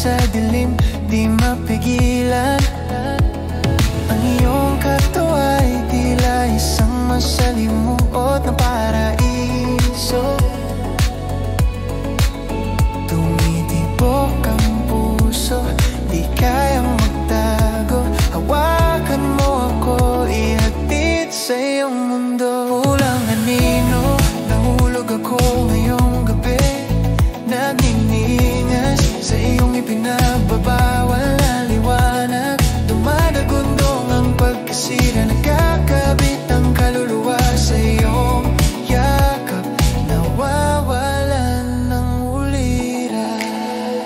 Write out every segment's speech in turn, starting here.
sa dilim, di mapigilan. Ang iyong katawa ay tila isang masalimuot na paraiso. Tumitibok ang puso, di kayang magtago. Hawakan mo ako, ihatid sa iyong mundo. Walang anino, nahulog ako ngayong gabi. Nagniningas sa iyong ipinagbabawal na liwanag. Dumadagundong ang pagkasira, nagkakabit ang kaluluwa sa iyong yakap. Nawawalan ng uliran.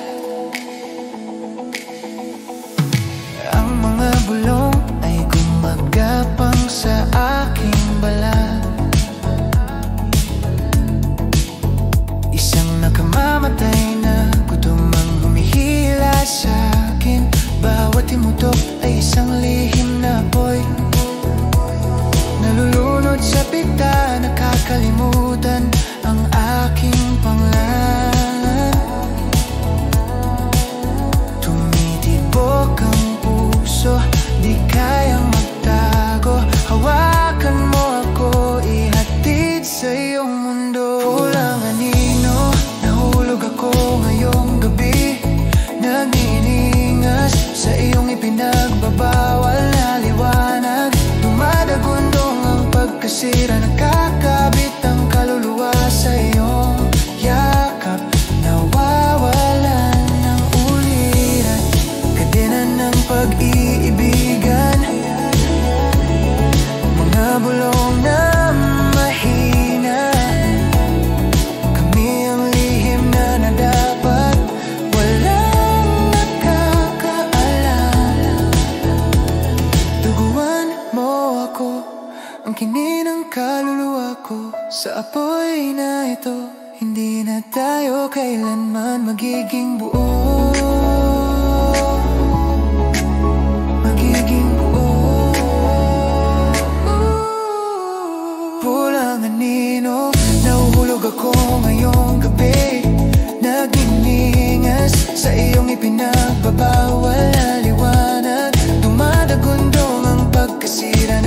Ang mga bulong ay gumagapang sa aking balat. Isang nakamamatay na gutom ang humihila sa akin. Bawat imutok ay isang lihim na apoy. Nalulunod sa pita, nakakalimutan ang aking pangalan. Tumitibok ang puso, di kayang magtago. Hawakan mo ako, ihatid sa iyong mundo. Walang anino, nahulog ako ngayong gabi. Nagniningas sa iyong ipinagbabawal na liwanag. Dumadagundong ang pagkasira, nakakabit ang kaluluwa sa iyong yakap. Nawawalan ng uliran, kadena ng pag-iibigan. Mga bulong na mahina, kami ang lihim na dapat walang nakakaalam. Tuguan mo ako, ang kinin ng kaluluwa ko. Sa apoy na ito, hindi na tayo kailanman magiging buo. Magiging buo. Walang anino, nahuhulog ako ngayong gabi. Nagniningas sa iyong ipinagbabawal na liwanag. Dumadagundong ang pagkasira,